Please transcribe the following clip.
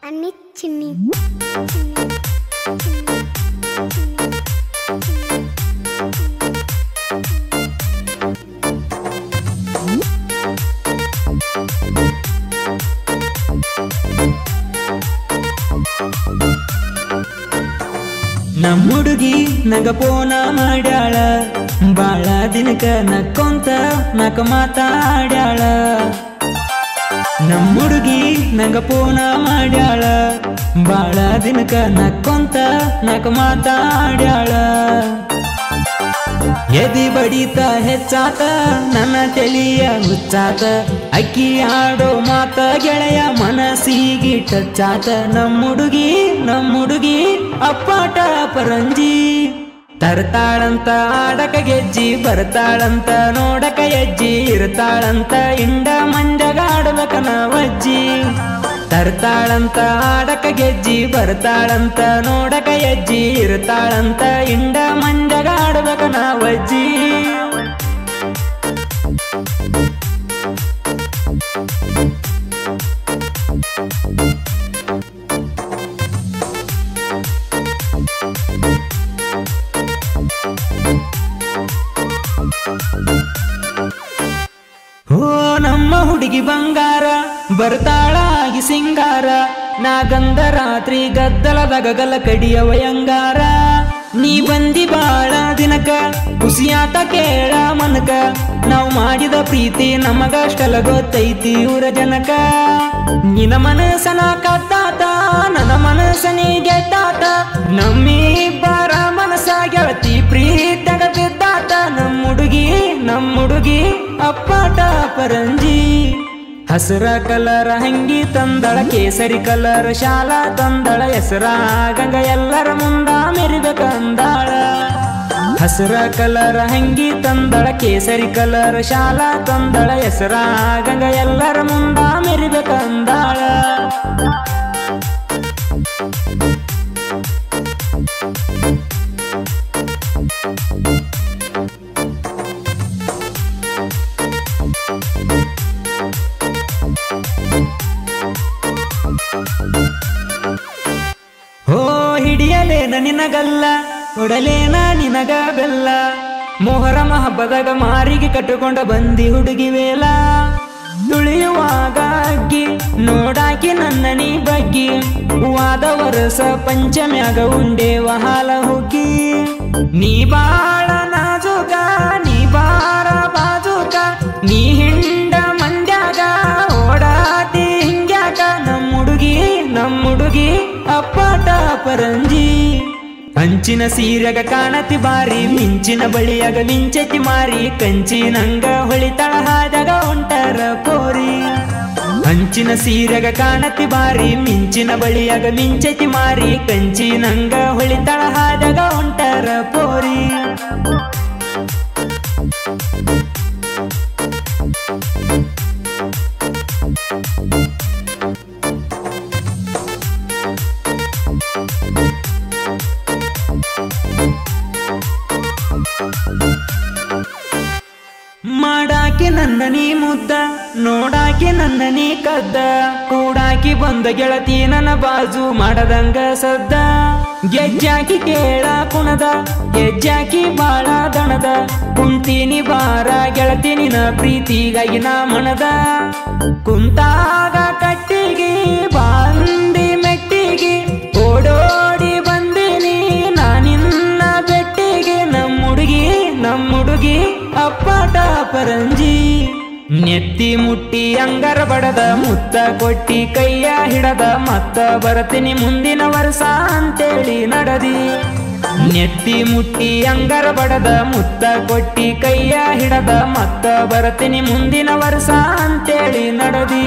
Ani Chini. ನಮ್ಮ ಹುಡುಗಿ ನಂಗ ಫೋನ ಮಾಡ್ಯಾಳ ಬಾಳ ದಿನಕ ನಕ್ಕೊಂತ ನಕ ಮಾತಾಡ್ಯಾಳ ನಮ್ಮ ಹುಡುಗಿ ನಂಗ ಫೋನ ಮಾಡ್ಯಾಳ ಬಾಳ ದಿನಕ ನಕ್ಕೊಂತ ನಕ ಮಾತಾಡ್ಯಾಳ ಎದಿ ಬಡಿತ ಹೆಚ್ಚಾತ ನನ್ನ ತಲಿಯ ಹುಚ್ಚಾತ ಅಕ್ಕಿ ಆಡೋ ಮಾತ ಗೆಳೆಯ ಮನಸ್ಸಿಗೆ ಟಚ್ಚಾತ ನಮ್ಮ ಹುಡುಗಿ ಅಪ್ಪಾಟ ಪರಂಜಿ ತರ್ತಾಳಂತ ಆಡಕ ಗೆಜ್ಜಿ ಬರ್ತಾಳಂತ ನೋಡಕ ಹೆಜ್ಜಿ ಇರ್ತಾಳಂತ ಇಂಡ ಮಂಜಗಾಡಬೇಕನ ವಜ್ಜಿ ತರ್ತಾಳಂತ ಆಡಕ ಗೆಜ್ಜಿ ಬರ್ತಾಳಂತ ನೋಡಕ ಹೆಜ್ಜಿ ಇರ್ತಾಳಂತ ಇಂಡ ಮಂಜಗಾಡಬೇಕನ ವಜ್ಜಿ ಓ ನಮ್ಮ ಹುಡುಗಿ ಬಂಗಾರ ಬರ್ತಾಳಾಗಿ ಸಿಂಗಾರ ನಾ ಗಂಧ ರಾತ್ರಿ ಗದ್ದಲದಾಗ ಗಲ ಕಡಿಯ ವಯಂಗಾರ ನೀ ಬಂದಿ ಬಾಳ ದಿನಕ ಖುಷಿಯಾತ ಕೇಳ ಮನಕ ನಾವು ಮಾಡಿದ ಪ್ರೀತಿ ನಮಗಷ್ಟಲ ಗೊತ್ತೈತಿ ಊರ ಜನಕ ನಿನ ಮನಸನ ಕತ್ತಾತ ನನ್ನ ಮನಸ್ಸನಿ ಗೆದ್ದಾತ ನಮ್ಮಿಬ್ಬರ ಮನಸ ಗೆಳತಿ ಪ್ರೀತಗ ಬಿದ್ದಾತ ನಮ್ಮ ಹುಡುಗಿ ಅಪ್ಪಾಟ ಪರಂಜಿ ಹಸರ ಕಲರ್ ಹಂಗಿ ತಂದಳ ಕೇಸರಿ ಕಲರ್ ಶಾಲ ತಂದಳ ಹೆಸರ ಗಂಗ ಎಲ್ಲರ ಮುಂದ ಮೆರಿಬೇಕಂದಾಳ ಹಸರ ಕಲರ್ ಹಂಗಿ ತಂದಳ ಕೇಸರಿ ಕಲರ್ ಶಾಲ ತಂದಳ ಹೆಸರ ಗಂಗ ಎಲ್ಲರ ಮುಂದ ಮೆರಿಬೇಕಂದಾಳ ಹೋ ಹಿಡಿಯಲೇನ ನಿನಗಲ್ಲ ಕೊಡಲೇನ ನಿನಗ ಬೆಲ್ಲ ಮೊಹರಮ ಹಬ್ಬದಾಗ ಮಾರಿಗೆ ಕಟ್ಟಿಕೊಂಡ ಬಂದಿ ಹುಡುಗಿ ವೇಲ ತುಳಿಯುವಾಗ ಅಗ್ಗಿ ನೋಡಾಕಿ ನನ್ನ ನೀ ಬಗ್ಗಿ ವಾದ ವರಸ ಪಂಚಮ್ಯಾಗ ಉಂಡೇವ ಹಾಲ ಹುಗ್ಗಿ ನೀ ಬಾಳ ನಾಜುಕ ನೀ ಬಾರ ಬಾಜುಕ ನೀ ಹಿಂಡ ಮಂಡ್ಯಾಗ ಓಡಾತಿ ಹಿಂಗ್ಯಾಕ ನಮ್ಮ ಹುಡುಗಿ ಅಪ್ಪಾಟ ಪರಂಜಿ ಅಂಚಿನ ಸೀರೆಗ ಕಾಣತಿ ಬಾರಿ ಮಿಂಚಿನ ಬಳಿಯಾಗ ಮಿಂಚತಿ ಮಾರಿ ಕಂಚಿನಂಗ ಹೊಳಿತಳ ಹಾದಾಗ ಹೊಂಟರ ಕೋರಿ ಅಂಚಿನ ಸೀರೆಗ ಕಾಣತಿ ಬಾರಿ ಮಿಂಚಿನ ಬಳಿಯಾಗ ಮಿಂಚತಿ ಮಾರಿ ಕಂಚಿನಂಗ ಹೊಳಿತಳ ಹಾದಾಗ ಹೊಂಟರ ಕೋರಿ ಮಾಡಾಕಿ ನನ್ನ ನೀ ಮುದ್ದ ನೋಡಾಕಿ ನನ್ನ ನೀ ಕದ್ದ ಕೂಡಾಕಿ ಬಂದ ಗೆಳತಿ ನನ್ನ ಬಾಜು ಮಾಡದಂಗ ಸದ್ದ ಗೆಜ್ಜಾಕಿ ಕೇಳ ಕುಣದ ಗೆಜ್ಜಾಕಿ ಬಾಳ ದಣದ ಕುಂತೀನಿ ಬಾರ ಗೆಳತಿ ನಿನ ಪ್ರೀತಿಗಾಗಿ ನಾ ಮಣದ ಕುಂತಾಗ ಕಟ್ಟಿಗೆ ಬಾಂದಿ ಮೆಟ್ಟಿಗೆ ಓಡೋಡಿ ಬಂದಿನಿ ನಾನಿನ್ನ ಬೆಟ್ಟಿಗೆ ನಮ್ಮ ಹುಡುಗಿ ಅಪ್ಪಾಟ ಪರಂಜಿ ನೆತ್ತಿ ಮುಟ್ಟಿ ಅಂಗರ ಬಡದ ಮುತ್ತ ಕೊಟ್ಟಿ ಕೈಯ ಹಿಡದ ಮತ್ತ ಬರತೀನಿ ಮುಂದಿನ ವರ್ಷ ಅಂತೇಳಿ ನಡದಿ ನೆತ್ತಿ ಮುಟ್ಟಿ ಅಂಗರ ಬಡದ ಮುತ್ತ ಕೊಟ್ಟಿ ಕೈಯ ಹಿಡದ ಮತ್ತ ಬರತೀನಿ ಮುಂದಿನ ವರ್ಷ ಅಂತೇಳಿ ನಡದಿ